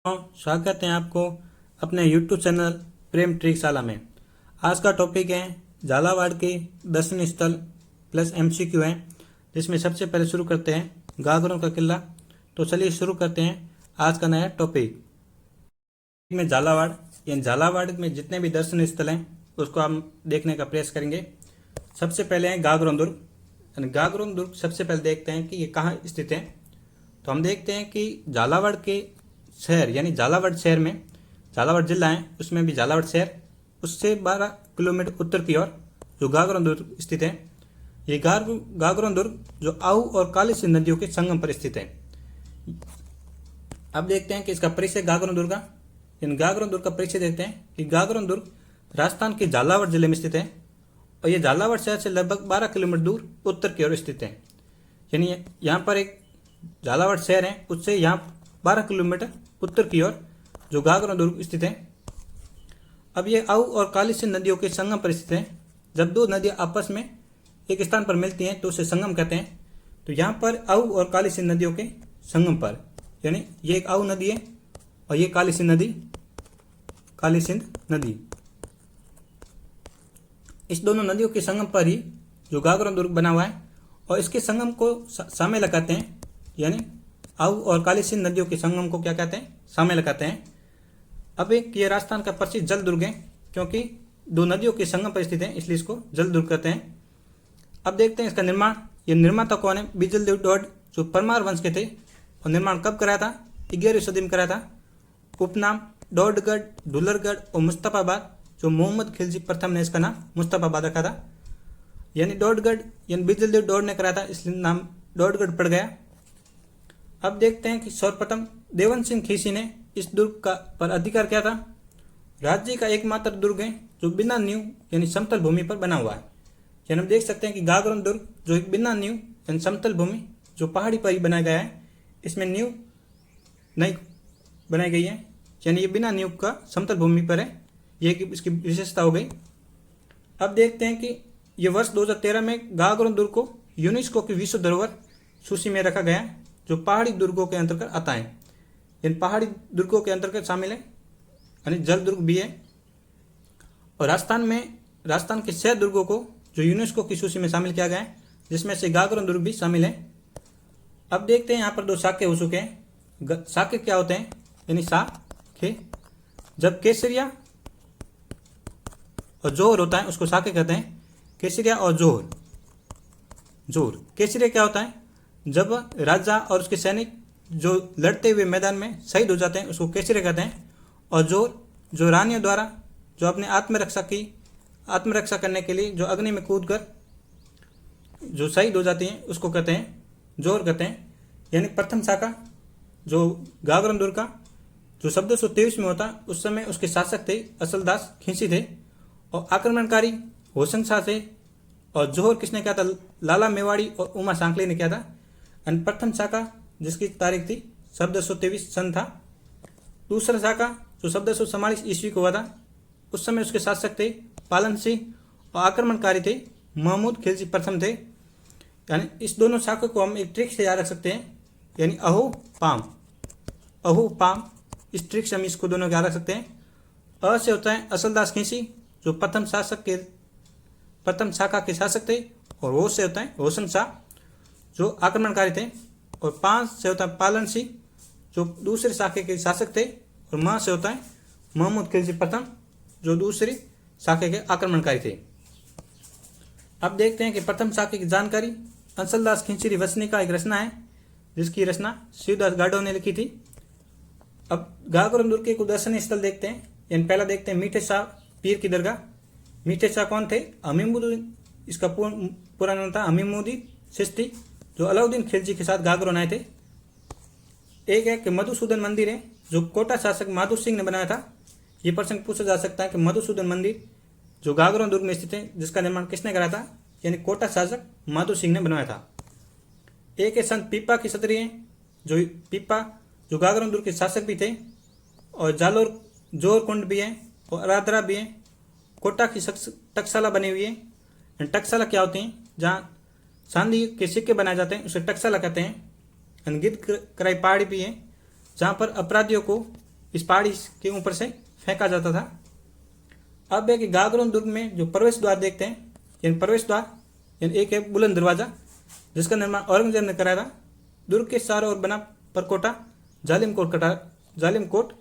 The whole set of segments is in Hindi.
स्वागत है आपको अपने YouTube चैनल प्रेम ट्रिकशाला में। आज का टॉपिक है झालावाड़ के दर्शनीय स्थल प्लस MCQ है, जिसमें सबसे पहले शुरू करते हैं गागरों का किला। तो चलिए शुरू करते हैं आज का नया टॉपिक में झालावाड़ में जितने भी दर्शनीय स्थल हैं उसको हम देखने का प्रयास करेंगे। सबसे पहले है गागरों दुर्ग। गागरों दुर्ग सबसे पहले देखते हैं कि ये कहाँ स्थित है। तो हम देखते हैं कि झालावाड़ के शहर यानी झालावाड़ शहर में झालावाड़ जिला है, उसमें भी झालावाड़ शहर उससे 12 किलोमीटर उत्तर की ओर जो गागरों दुर्ग स्थित है। ये गागरों दुर्ग जो आहू और काली सिंध नदियों के संगम पर स्थित है। अब देखते हैं कि इसका परिचय गागरों दुर्ग का। इन गागरों दुर्ग का परिचय देखते हैं कि गागरों दुर्ग राजस्थान के झालावाड़ जिले में स्थित है और ये झालावाड़ शहर से लगभग 12 किलोमीटर दूर उत्तर की ओर स्थित है। यानी यहाँ पर एक झालावाड़ शहर है, उससे यहाँ 12 किलोमीटर उत्तर की ओर जो गागरों दुर्ग स्थित है। अब ये आहू और काली सिंध नदियों के संगम पर स्थित है। जब दो नदियां आपस में एक स्थान पर मिलती हैं तो उसे संगम कहते हैं। तो यहाँ पर आहू और काली सिंध नदियों के संगम पर, यानी ये एक आहू नदी है और ये काली सिंध नदी, इस दोनों नदियों के संगम पर ही जो गागरों दुर्ग बना हुआ है और इसके संगम को सामे लगाते हैं। यानी आहू और काली सिंध नदियों के संगम को क्या कहते हैं? सामे लगाते हैं। अब एक ये राजस्थान का प्रसिद्ध जल दुर्ग है, क्योंकि दो नदियों के संगम पर स्थित है, इसलिए इसको जल दुर्ग कहते हैं। अब देखते हैं इसका निर्माण। ये निर्माता कौन है? बिजल देव डोड, जो परमार वंश के थे। और निर्माण कब कराया था? 11वीं सदी में कराया था। उपनाम डोडगढ़, ढुलरगढ़ और मुस्तफाबाद, जो मोहम्मद खिलजी प्रथम ने इसका नाम मुस्तफाबाद रखा था। यानी डोडगढ़ यानी बिजल देव डोड ने कराया था, इसलिए नाम डोडगढ़ पड़ गया। अब देखते हैं कि सर्वप्रथम देवन सिंह खीसी ने इस दुर्ग का पर अधिकार किया था। राज्य का एकमात्र दुर्ग है जो बिना नींव यानी समतल भूमि पर बना हुआ है। यानी हम देख सकते हैं कि गागरों दुर्ग जो एक बिना नींव यानी समतल भूमि जो पहाड़ी पर ही बनाया गया है, इसमें नींव नहीं बनाई गई है, यानी ये बिना नींव का समतल भूमि पर है। ये इसकी विशेषता हो गई। अब देखते हैं कि ये वर्ष 2013 में गागरों दुर्ग को यूनेस्को की विश्व धरोहर सूची में रखा गया है, जो पहाड़ी दुर्गों के अंतर्गत आता है। इन पहाड़ी दुर्गों के अंतर्गत शामिल है, यानी जल दुर्ग भी है। और राजस्थान के 6 दुर्गों को जो यूनेस्को की सूची में शामिल किया गया है, जिसमें से गागरों दुर्ग भी शामिल है। अब देखते हैं यहाँ पर 2 शाखे हो चुके हैं। शाखे क्या होते हैं? यानी शाखे जब केसरिया और जोहर होता है उसको शाखे कहते हैं। केसरिया और जोहर। केसरिया क्या होता है? जब राजा और उसके सैनिक जो लड़ते हुए मैदान में शहीद हो जाते हैं उसको केसरिया कहते हैं। और जोहर जो रानियों द्वारा जो अपने आत्मरक्षा करने के लिए जो अग्नि में कूद कर जो शहीद हो जाती हैं उसको कहते हैं, जोहर कहते हैं। यानी प्रथम शाखा जो गागरों दुर्ग का जो 1423 में होता, उस समय उसके शासक थे असलदास खींसी थे और आक्रमणकारी होशंग शाह थे। और जोहर किसने किया था? लाला मेवाड़ी और उमा सांकले ने किया था। और प्रथम शाखा जिसकी तारीख थी 1423 सन था। दूसरा शाखा जो 1444 ईस्वी को हुआ था, उस समय उसके शासक थे पालन सिंह और आक्रमणकारी थे महमूद खिलजी प्रथम थे। यानी इस दोनों शाखा को हम एक ट्रिक से याद रख सकते हैं, यानी अहो पाम, इस ट्रिक से हम इसको दोनों याद रख सकते हैं। अ से होता है असलदास खींसी, जो प्रथम शाखा के शासक थे। और वो से होता है होशंग शाह, जो आक्रमणकारी थे। और 5 से होता है पालन सिंह, जो दूसरे शाखे के शासक थे। और मां से होता है महमूद खिलजी प्रथम, जो दूसरी शाखे के आक्रमणकारी थे। अब देखते हैं कि प्रथम शाखे की जानकारी अंसलदास खिंचरी वसनी का एक रचना है, जिसकी रचना शिवदास गाडो ने लिखी थी। अब गागरों दुर्ग के कुछ दर्शनीय स्थल देखते हैं। यानी पहला देखते हैं मीठे शाह पीर की दरगाह। मीठे शाह कौन थे? हमीमुद्दीन, इसका पूरा नाम था हमीमुद्दीन चिश्ती, जो अलाउद्दीन खिलजी के साथ गागरों आए थे। एक है कि मधुसूदन मंदिर है, जो कोटा शासक माधु सिंह ने बनाया था। ये प्रश्न पूछा जा सकता है कि मधुसूदन मंदिर जो गागरों दुर्ग में स्थित है, जिसका निर्माण किसने कराया था? यानी कोटा शासक माधु सिंह ने बनवाया था। एक है संत पीपा की क्षत्रिय, जो गागरों दुर्ग के शासक भी थे। और जोर कुंड भी है और आराधना भी है। कोटा की टकसाला बनी हुई है। टकसाला क्या होती है? जहाँ चांदी के सिक्के बनाए जाते हैं उसे टकसाला कहते हैं। गिद्ध कराई पहाड़ी भी है, जहाँ पर अपराधियों को इस पहाड़ी के ऊपर से फेंका जाता था। अब है कि गागरोन दुर्ग में जो प्रवेश द्वार देखते हैं, यानी प्रवेश द्वार, यानी एक है बुलंद दरवाजा जिसका निर्माण औरंगजेब ने कराया था। दुर्ग के चारों ओर बना परकोटा जालिम कोट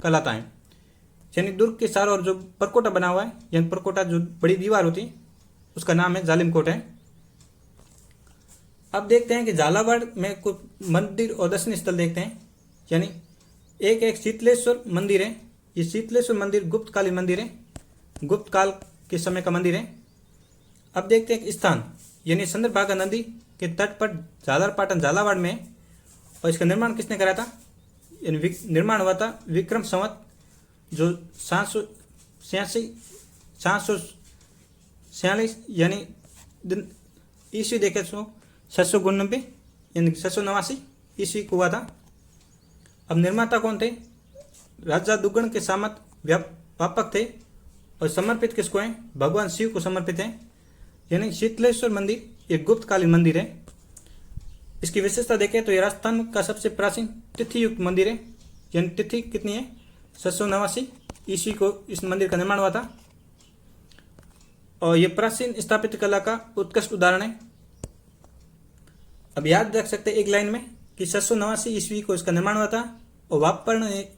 कहलाता है। यानी दुर्ग के चारों ओर जो परकोटा बना हुआ है, यानी परकोटा जो बड़ी दीवार होती है उसका नाम है जालिम कोट है। अब देखते हैं कि झालावाड़ में कुछ मंदिर और दर्शनीय स्थल देखते हैं। यानी एक शीतलेश्वर मंदिर है। ये शीतलेश्वर मंदिर गुप्तकालीन मंदिर है, गुप्त काल के समय का मंदिर है। अब देखते हैं एक स्थान, यानी चंद्रभागा नदी के तट पर झालरपाटन झालावाड़ में है। और इसका निर्माण किसने कराया था? यानी निर्माण हुआ था विक्रम संवत जो 746 यानी ईस्वी देखे तो 699 यानी 689 ईस्वी को हुआ था। अब निर्माता कौन थे? राजा दुग्गण के सामंत व्यापक थे और समर्पित किसको है? भगवान शिव को समर्पित है। यानी शीतलेश्वर मंदिर एक गुप्तकालीन मंदिर है। इसकी विशेषता देखें तो यह राजस्थान का सबसे प्राचीन तिथि युक्त मंदिर है। यानी तिथि कितनी है? 689 ईस्वी को इस मंदिर का निर्माण हुआ था और यह प्राचीन स्थापित कला का उत्कृष्ट उदाहरण है। अब याद रख सकते हैं एक लाइन में कि 689 ईस्वी को इसका निर्माण हुआ था और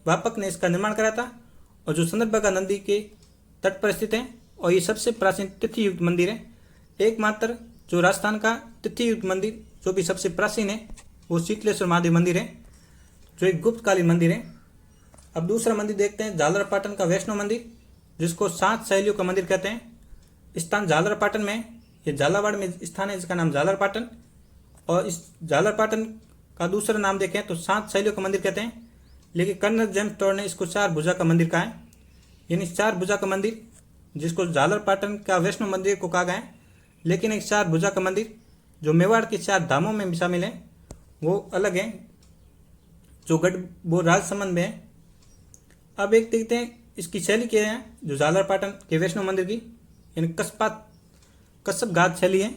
वापक ने इसका निर्माण कराया था और जो चंद्रभागा नदी के तट पर स्थित है और ये सबसे प्राचीन तिथि युक्त मंदिर है। एकमात्र जो राजस्थान का तिथि युक्त मंदिर जो भी सबसे प्राचीन है वो शीतलेश्वर महादेव मंदिर है जो एक गुप्तकालीन मंदिर है। अब दूसरा मंदिर देखते हैं झालरपाटन का वैष्णो मंदिर जिसको 7 शैलियों का मंदिर कहते हैं। स्थान झालरपाटन में, ये झालावाड़ में स्थान है जिसका नाम झालरपाटन। और इस झालरपाटन का दूसरा नाम देखें तो 7 शैलियों का मंदिर कहते हैं, लेकिन कर्नल जेम्स टॉड ने इसको 4 भुजा का मंदिर कहा है। यानी 4 भुजा का मंदिर जिसको झालरपाटन का वैष्णो मंदिर को कहा गया है, लेकिन एक 4 भुजा का मंदिर जो मेवाड़ के 4 धामों में शामिल है वो अलग है, जो वो राजसमंद में है। अब एक देखते हैं इसकी शैली क्या है जो झालरपाटन के वैष्णो मंदिर की, यानी कश्यप घात शैली है।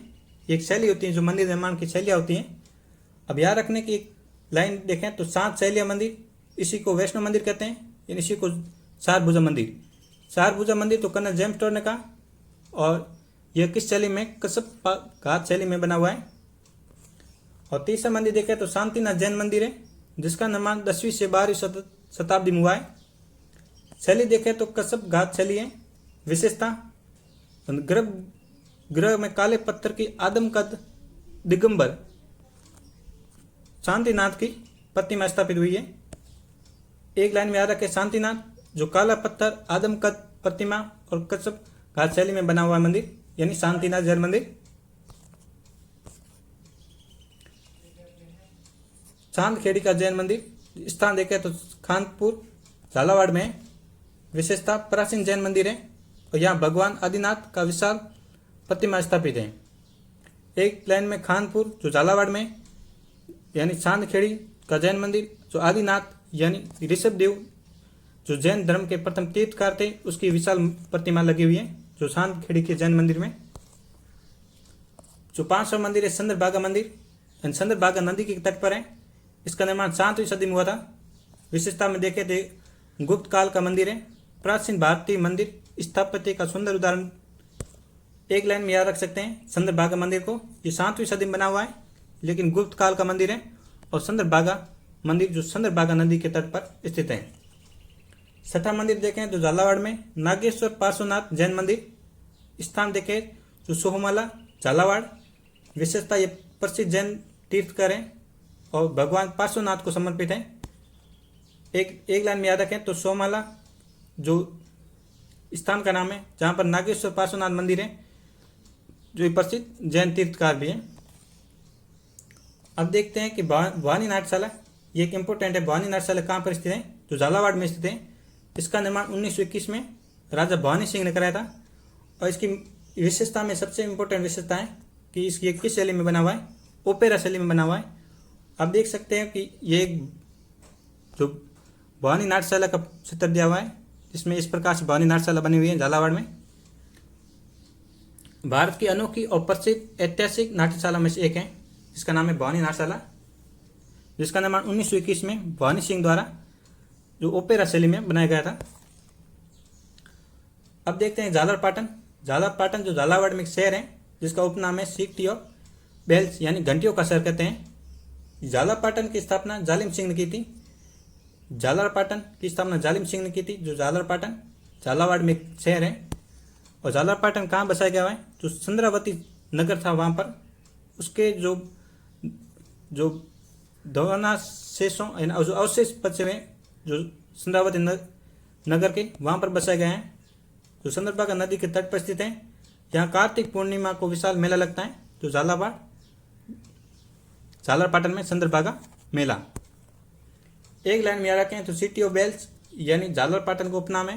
एक शैली होती है जो मंदिर निर्माण की शैलियाँ होती हैं। अब याद रखने की एक लाइन देखें तो 7 शैलियाँ मंदिर, इसी को वैष्णो मंदिर कहते हैं, यानी इसी को 4 भुजा मंदिर। 4 भुजा मंदिर तो कर्नल जेम्स टॉड ने कहा और यह किस शैली में? कश्यप घात शैली में बना हुआ है। और तीसरा मंदिर देखें तो शांतिनाथ जैन मंदिर है जिसका निर्माण 10वीं से 12वीं शताब्दी में हुआ है। शैली देखें तो कश्यप घात शैली है। विशेषता ग्रह में काले पत्थर की आदमकद दिगंबर शांतिनाथ की प्रतिमा स्थापित हुई है। एक लाइन में याद रखें, शांतिनाथ जो काला पत्थर आदमकद प्रतिमा और कश्यप घात शैली में बना हुआ मंदिर, यानी शांतिनाथ जैन मंदिर। चांदखेड़ी का जैन मंदिर स्थान देखें तो खानपुर झालावाड़ में है। विशेषता प्राचीन जैन मंदिर है और यहाँ भगवान आदिनाथ का विशाल प्रतिमा स्थापित है। एक लाइन में खानपुर जो झालावाड़ में, यानी चांदखेड़ी का जैन मंदिर जो आदिनाथ यानी ऋषभ देव जो जैन धर्म के प्रथम तीर्थकार थे उसकी विशाल प्रतिमा लगी हुई है जो चांदखेड़ी के जैन मंदिर में। जो 5वां मंदिर है चंद्रभागा मंदिर, चंद्रभागा नदी के तट पर है। इसका निर्माण 7वीं सदी में हुआ था। विशेषता में देखें तो गुप्त काल का मंदिर है, प्राचीन भारतीय मंदिर स्थापत्य का सुंदर उदाहरण। एक लाइन में याद रख सकते हैं चंद्रभागा मंदिर को, ये 7वीं सदी में बना हुआ है लेकिन गुप्त काल का मंदिर है। और चंद्रभागा मंदिर जो चंद्रभागा नदी के तट पर स्थित है। 6वां मंदिर देखें तो झालावाड़ में नागेश्वर पार्श्वनाथ जैन मंदिर, स्थान देखें जो सोहमाला झालावाड़। विशेषता ये प्रसिद्ध जैन तीर्थकर है और भगवान पार्श्वनाथ को समर्पित है। एक लाइन में याद रखें तो सोहमाला जो स्थान का नाम है जहाँ पर नागेश्वर पार्श्वनाथ मंदिर है जो प्रसिद्ध जैन तीर्थकार भी है। अब देखते हैं कि भवानी नाट्यशाला, ये एक इम्पोर्टेंट है। भवानी नाट्यशाला कहाँ पर स्थित है? जो झालावाड़ में स्थित है। इसका निर्माण 1921 में राजा भवानी सिंह ने कराया था और इसकी विशेषता में सबसे इम्पोर्टेंट विशेषता है कि इसकी किस शैली में बना हुआ है? ओपेरा शैली में बना हुआ है। आप देख सकते हैं कि ये जो भवानी नाट्यशाला का चित्र दिया हुआ है जिसमें इस प्रकार से भवानी नाट्यशाला बनी हुई है झालावाड़ में। भारत की अनोखी और प्रसिद्ध ऐतिहासिक नाट्यशाला में से एक है जिसका नाम है भवानी नाट्यशाला, जिसका निर्माण 1921 में भवानी सिंह द्वारा जो ओपेरा शैली में बनाया गया था। अब देखते हैं झालरपाटन। झालरपाटन जो झालावाड़ में एक शहर है जिसका उपनाम है सिटी ऑफ बेल्स यानी घंटियों का शहर कहते हैं। झालरपाटन की स्थापना जालिम सिंह ने की थी। झालरपाटन की स्थापना जालिम सिंह ने की थी। जो झालरपाटन झालावाड़ में एक शहर है। और झालरपाटन कहाँ बसाया गया है? जो चंद्रावती नगर था वहाँ पर उसके जो धवनाशेषों जो अवशेष बचे हुए जो चंद्रावती नगर के वहाँ पर बसाए गए हैं। जो चंद्रभागा नदी के तट पर स्थित है। यहाँ कार्तिक पूर्णिमा को विशाल मेला लगता है। जो झालरपाटन में चंद्रभागा मेला। एक लाइन में याद रखें तो सिटी ऑफ बेल्स यानी झालरपाटन को उपनाम है।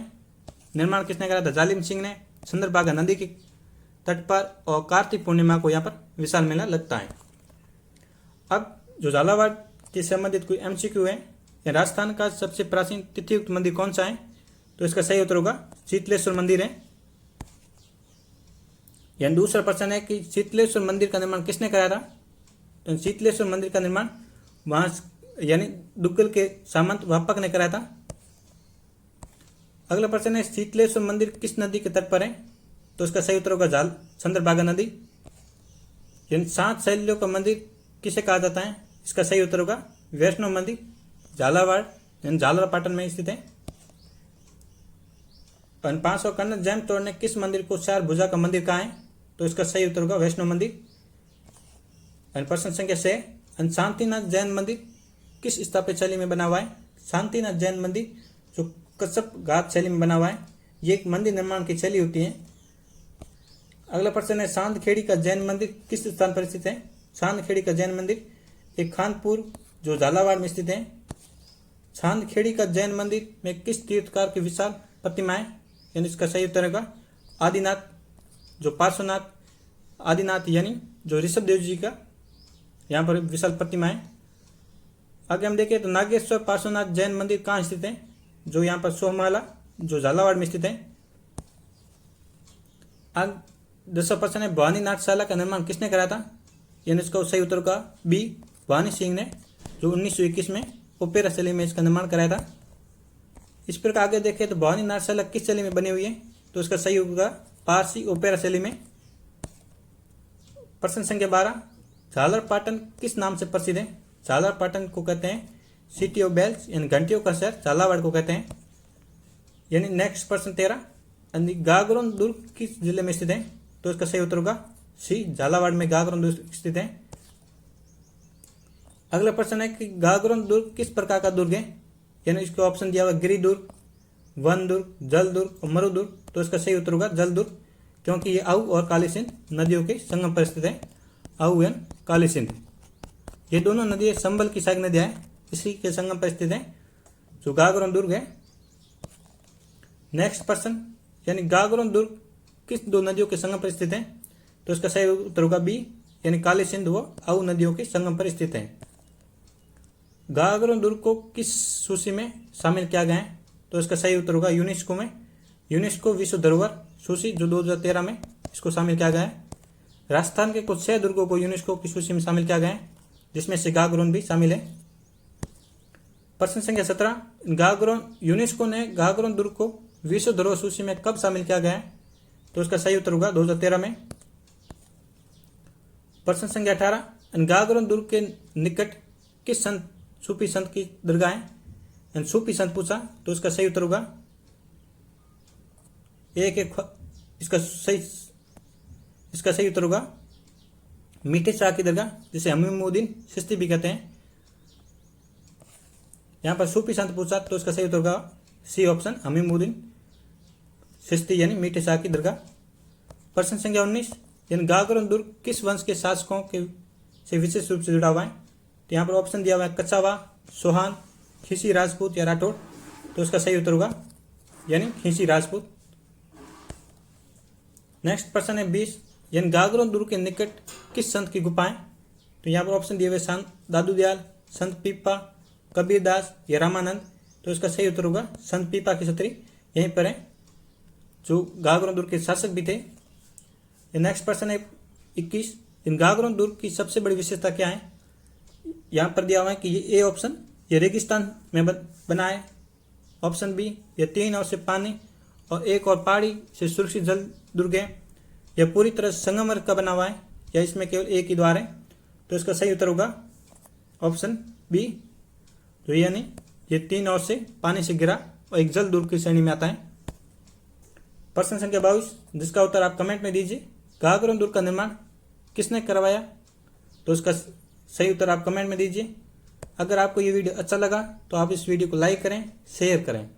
निर्माण किसने करा था? जालिम सिंह ने। चंद्रभागा नदी के तट पर और कार्तिक पूर्णिमा को यहाँ पर विशाल मेला लगता है। अब जो झालावाड़ के संबंधित कोई MCQ है, या राजस्थान का सबसे प्राचीन तिथियुक्त मंदिर कौन सा है? तो इसका सही उत्तर होगा शीतलेश्वर मंदिर है। यानी दूसरा प्रश्न है कि शीतलेश्वर मंदिर का निर्माण किसने कराया था? तो शीतलेश्वर मंदिर का निर्माण वहां यानी दुग्गल के सामंत वापक ने कराया था। अगला प्रश्न है शीतलेश्वर मंदिर किस नदी के तट पर है? तो इसका सही उत्तर होगा चंद्रभागा नदी। यानी 7 शैलियों का मंदिर किसे कहा जाता है? इसका सही उत्तर होगा वैष्णव मंदिर। झालावाड़ यानी झालरपाटन में स्थित है। 500 कन्नड़ जैन तोड़ ने किस मंदिर को 4 भुजा का मंदिर कहा है? तो इसका सही उत्तर होगा वैष्णव मंदिर। प्रश्न संख्या 6 शांतिनाथ जैन मंदिर किस स्थापत्य शैली में बना हुआ है? शांतिनाथ जैन मंदिर जो कच्छप घाट शैली में बना हुआ है। ये एक मंदिर निर्माण की शैली होती है। अगला प्रश्न है सांदखेड़ी का जैन मंदिर किस स्थान पर स्थित है? सांदखेड़ी का जैन मंदिर एक खानपुर जो झालावाड़ में स्थित है। सांदखेड़ी का जैन मंदिर में किस तीर्थकार की विशाल प्रतिमा है? यानी इसका सही उत्तर होगा आदिनाथ जो पार्श्वनाथ आदिनाथ यानी जो ऋषभ देव जी का यहाँ पर विशाल प्रतिमा है। आगे हम देखें तो नागेश्वर पार्श्वनाथ जैन मंदिर कहाँ स्थित है? जो यहाँ पर सोहमाला जो झालावाड़ में स्थित है। आज 10 प्रश्न है भवानी नाट्यशाला का निर्माण किसने कराया था? यानी इसका सही उत्तर का बी भवानी सिंह ने जो 1921 में ओपेरा शैली में इसका निर्माण कराया था। इस प्रकार आगे देखें तो भवानी नाट्यशाला किस शैली में बनी हुई है? तो इसका सही होगा पारसी ओपेरा शैली में। प्रश्न संख्या 12 झालरपाटन किस नाम से प्रसिद्ध है? झालरपाटन को कहते हैं सिटी ऑफ बेल्स यानी घंटियों का शहर झालावाड़ को कहते हैं। यानी नेक्स्ट प्रश्न 13 गागरोन दुर्ग किस जिले में स्थित है? तो इसका सही उत्तर होगा सी झालावाड़ में गागरोन दुर्ग स्थित है। अगला प्रश्न है कि गागरोन दुर्ग किस प्रकार का दुर्ग है? यानी इसको ऑप्शन दिया हुआ गिरी दुर्ग, वन दुर्ग, जल दुर्ग और मरु दुर्ग। तो इसका सही उत्तर होगा जल दुर्ग क्योंकि ये आऊ और काली सिंध नदियों के संगम पर स्थित है। आऊ एवं काली सिंध ये दोनों नदियां संबल की सहायक नदियां हैं, इसी के संगम पर स्थित है जो गागरोन दुर्ग है। नेक्स्ट प्रश्न यानी गागरोन दुर्ग किस 2 नदियों के संगम पर स्थित है? तो इसका सही उत्तर होगा बी यानी काली सिंध व आऊ नदियों के संगम पर स्थित है। गागरोन दुर्ग को किस सूची में शामिल किया गया है? तो इसका सही उत्तर होगा यूनेस्को में। यूनेस्को विश्व धरोहर सूची जो 2013 में इसको शामिल किया गया है। राजस्थान के कुछ 6 दुर्गों को यूनेस्को की सूची में शामिल किया गया है जिसमें से गागरोन भी शामिल है। प्रश्न संख्या 17 गागरोन यूनेस्को ने गागरोन दुर्ग को विश्व धरोहर सूची में कब शामिल किया गया है? तो इसका सही उत्तर होगा 2013 में। प्रश्न संख्या 18 गागरोन दुर्ग के निकट किस संत सूफी संत की दरगाह है? सूफी संत पूछा तो इसका सही उत्तर होगा इसका सही उत्तर होगा मीठे शाह की दरगाह जिसे हमीमुद्दीन चिश्ती भी कहते हैं। यहाँ पर सूफी संत पूछा तो इसका सही उत्तर होगा सी ऑप्शन हमीमुद्दीन चिश्ती यानी मीठे शाह की दरगाह। प्रश्न संख्या 19 यानी गागरोन दुर्ग किस वंश के शासकों के से विशेष रूप से जुड़ा हुआ है? तो यहाँ पर ऑप्शन दिया हुआ है कच्छावा, सोहान, खीसी राजपूत या राठौड़। तो इसका सही उत्तर होगा यानी खीसी राजपूत। नेक्स्ट प्रश्न है 20 यानी गागरोन दुर्ग के निकट किस संत की गुफा है? तो यहाँ पर ऑप्शन दिए हुए संत दादू दयाल, संत पीपा, कबीरदास या रामानंद। तो इसका सही उत्तर होगा संत पीपा की छतरी यहीं पर है जो गागरोन दुर्ग के शासक भी थे। नेक्स्ट प्रश्न है 21 इन गागरोन दुर्ग की सबसे बड़ी विशेषता क्या है? यहाँ पर दिया हुआ है कि ये ऑप्शन ये रेगिस्तान में बना है ऑप्शन बी, यह 3 ओर से पानी और एक और पहाड़ी से सुरक्षित जल दुर्ग है। यह पूरी तरह से संगमरमर का बना हुआ है या इसमें केवल एक ही द्वार है। तो इसका सही उत्तर होगा ऑप्शन बी, तो यानी ये 3 ओर से पानी से घिरा और एक जल दुर्ग की श्रेणी में आता है। प्रश्न संख्या 22, जिसका उत्तर आप कमेंट में दीजिए। गागरोन दुर्ग का निर्माण किसने करवाया? तो इसका सही उत्तर आप कमेंट में दीजिए। अगर आपको ये वीडियो अच्छा लगा तो आप इस वीडियो को लाइक करें, शेयर करें।